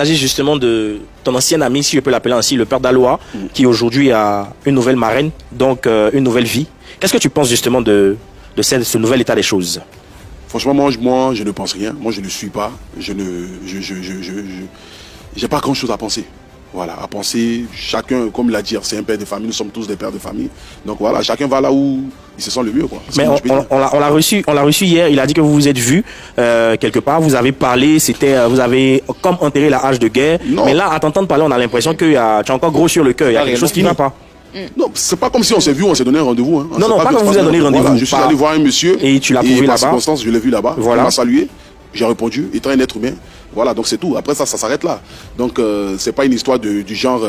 Il s'agit justement de ton ancien ami, si je peux l'appeler ainsi, le père d'Aloa, qui aujourd'hui a une nouvelle marraine, donc une nouvelle vie. Qu'est-ce que tu penses justement de ce nouvel état des choses? Franchement, moi, je ne pense rien. Moi, je ne suis pas. J'ai pas grand-chose à penser. Voilà, à penser, chacun, comme l'a dit, c'est un père de famille, nous sommes tous des pères de famille. Donc voilà, chacun va là où il se sent le mieux, quoi. Mais on l'a reçu hier, il a dit que vous vous êtes vus quelque part, vous avez parlé, vous avez comme enterré la hache de guerre. Non. Mais là, à t'entendre parler, on a l'impression que tu es encore gros sur le cœur, il y a quelque chose qui ne va pas. Non, c'est pas comme si on s'est vu, on s'est donné un rendez-vous. Hein. Non, pas comme vous avez donné rendez-vous. Voilà, je suis allé voir un monsieur. Et tu l'as trouvé là-bas. Par circonstance, je l'ai vu là-bas. Voilà. Il m'a salué. J'ai répondu, étant un être humain. Voilà, donc c'est tout. Après ça s'arrête là. Donc c'est pas une histoire du genre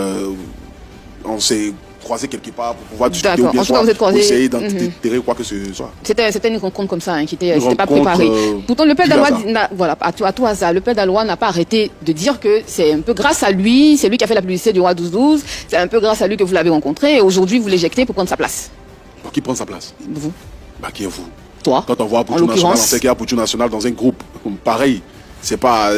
on s'est croisé quelque part pour pouvoir discuter ou bien soit pour essayer d'enterrer quoi que ce soit. C'était une rencontre comme ça, hein, qui n'était pas préparée. Pourtant, le père d'Aloa, voilà, à tout hasard, le père d'Aloa n'a pas arrêté de dire que c'est un peu grâce à lui, c'est lui qui a fait la publicité du roi 12-12, c'est un peu grâce à lui que vous l'avez rencontré et aujourd'hui vous l'éjectez pour prendre sa place. Pour qui prend sa place? Vous. Bah qui est vous? Toi. Quand on voit Apoutou National, on sait qu'il y a Apoutou National dans un groupe pareil. C'est pas,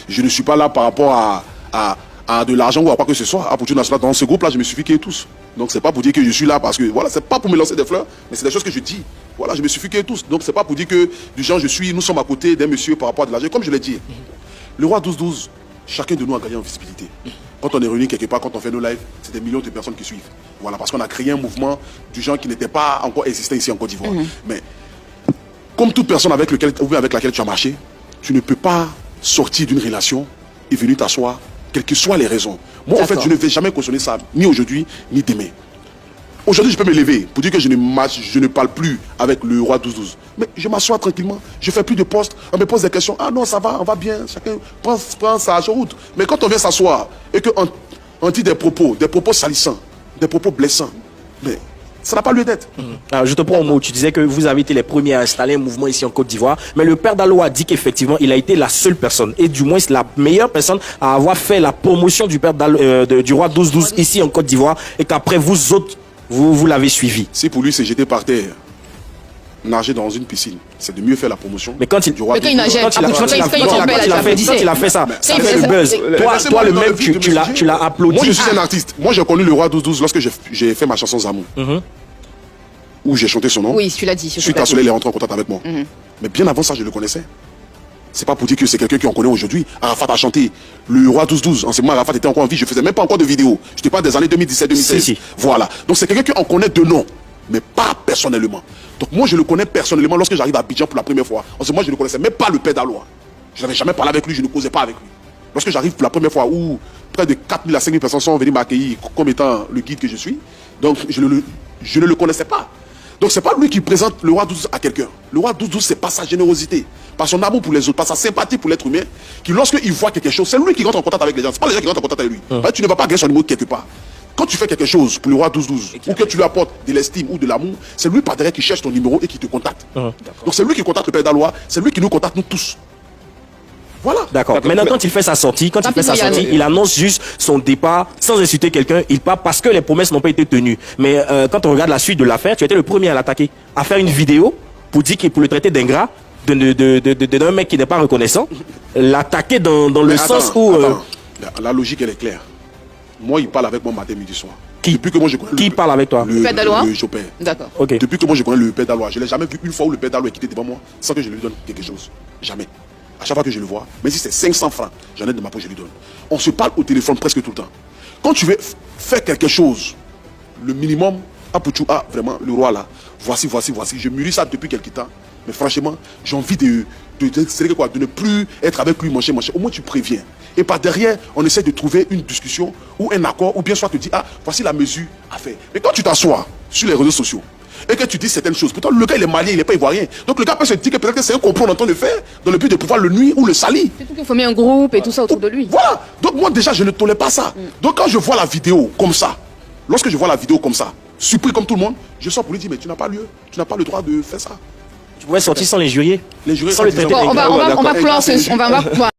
je ne suis pas là par rapport à de l'argent ou à quoi que ce soit. Apoutou National, dans ce groupe-là, je me suis fiqué tous. Donc c'est pas pour dire que je suis là parce que, voilà, c'est pas pour me lancer des fleurs, mais c'est des choses que je dis. Voilà, je me suis fiqué tous. Donc c'est pas pour dire que du genre nous sommes à côté d'un monsieur par rapport à de l'argent. Comme je l'ai dit, le roi 12-12, chacun de nous a gagné en visibilité. Quand on est réunis quelque part, quand on fait nos lives, c'est des millions de personnes qui suivent. Voilà, parce qu'on a créé un mouvement du genre qui n'était pas encore existant ici en Côte d'Ivoire. Mais comme toute personne avec laquelle tu as marché, tu ne peux pas sortir d'une relation et venir t'asseoir, quelles que soient les raisons. Moi, en fait, je ne vais jamais cautionner ça, ni aujourd'hui, ni demain. Aujourd'hui, je peux me lever pour dire que je ne parle plus avec le roi 12-12. Mais je m'assois tranquillement, je fais plus de postes, on me pose des questions. Ah non, ça va, on va bien, chacun prend sa route. Mais quand on vient s'asseoir et qu'on dit des propos salissants, des propos blessants, mais ça n'a pas lieu d'être. Alors, je te prends au mot. Tu disais que vous avez été les premiers à installer un mouvement ici en Côte d'Ivoire. Mais le père d'Aloa dit qu'effectivement, il a été la seule personne, et du moins la meilleure personne à avoir fait la promotion du père du roi 12-12 ici en Côte d'Ivoire, et qu'après vous autres, vous l'avez suivi. Si pour lui, c'est jeter par terre, nager dans une piscine, c'est de mieux faire la promotion. Mais quand il nageait, quand il a fait ça, ça fait le buzz. Toi le même, tu l'as applaudi. Moi, je suis un artiste. Moi, j'ai connu le roi 12-12 lorsque j'ai fait ma chanson Zamou. Où j'ai chanté son nom. Oui, tu l'as dit. Suite à cela, il est rentré en contact avec moi. Mais bien avant ça, je le connaissais. C'est pas pour dire que c'est quelqu'un qui en connaît aujourd'hui. Arafat a chanté le roi 12-12. En ce moment, Arafat était encore en vie. Je faisais même pas encore de vidéo. Je te parle des années 2017-2016. Si. Voilà. Donc c'est quelqu'un qui en connaît de nom, mais pas personnellement. Donc moi, je le connais personnellement lorsque j'arrive à Abidjan pour la première fois. En ce moment, je ne connaissais même pas le père d'Aloa. Je n'avais jamais parlé avec lui, je ne causais pas avec lui. Lorsque j'arrive pour la première fois, où près de 4000 à 5000 personnes sont venues m'accueillir comme étant le guide que je suis, donc je ne le connaissais pas. Donc c'est pas lui qui présente le roi 12 à quelqu'un. Le roi 12 c'est pas sa générosité, par son amour pour les autres, par sa sympathie pour l'être humain, qui lorsqu'il voit quelque chose, c'est lui qui rentre en contact avec les gens. C'est pas les gens qui rentrent en contact avec lui. Tu ne vas pas gagner son numéro quelque part. Quand tu fais quelque chose pour le roi 12-12, ou que tu lui apportes de l'estime ou de l'amour, c'est lui par derrière qui cherche ton numéro et qui te contacte. Donc c'est lui qui contacte le père d'Aloa, c'est lui qui nous contacte nous tous. Voilà. D'accord. Maintenant, quand il fait sa sortie, il annonce juste son départ sans insulter quelqu'un. Il part parce que les promesses n'ont pas été tenues. Mais quand on regarde la suite de l'affaire, tu étais le premier à l'attaquer, à faire une vidéo pour dire pour le traiter d'ingrat, d'un mec qui n'est pas reconnaissant, l'attaquer dans le sens où... La logique, elle est claire. Moi, il parle avec moi matin, midi, soir. Depuis que moi je connais parle avec toi? Le père d'Aloa? Le chopin. D'accord. Okay. Depuis que moi je connais le père d'Aloa, je ne l'ai jamais vu une fois où le père d'Aloa est quitté devant moi sans que je lui donne quelque chose. Jamais. À chaque fois que je le vois, même si c'est 500 francs, j'en ai de ma poche, je lui donne. On se parle au téléphone presque tout le temps. Quand tu veux faire quelque chose, le minimum, Apoutou, vraiment, le roi là, voici. Je mûris ça depuis quelque temps. Mais franchement, j'ai envie de ne plus être avec lui, manger. Au moins tu préviens. Et par derrière, on essaie de trouver une discussion ou un accord, ou bien soit te dit, voici la mesure à faire. Mais quand tu t'assois sur les réseaux sociaux, et que tu dis certaines choses, pourtant le gars il est malien, il n'est pas ivoirien. Donc le gars peut se dire que peut-être que c'est un complot en train de faire dans le but de pouvoir le nuire ou le salir. Surtout qu'il faut mettre un groupe et tout ça autour de lui. Voilà. Donc moi déjà je ne tolère pas ça. Donc quand je vois la vidéo comme ça, lorsque je vois la vidéo comme ça, surpris comme tout le monde, je sors pour lui dire mais tu n'as pas le droit de faire ça. Tu pouvais sortir sans les jurier. Les jurés sans le traiter. On va clore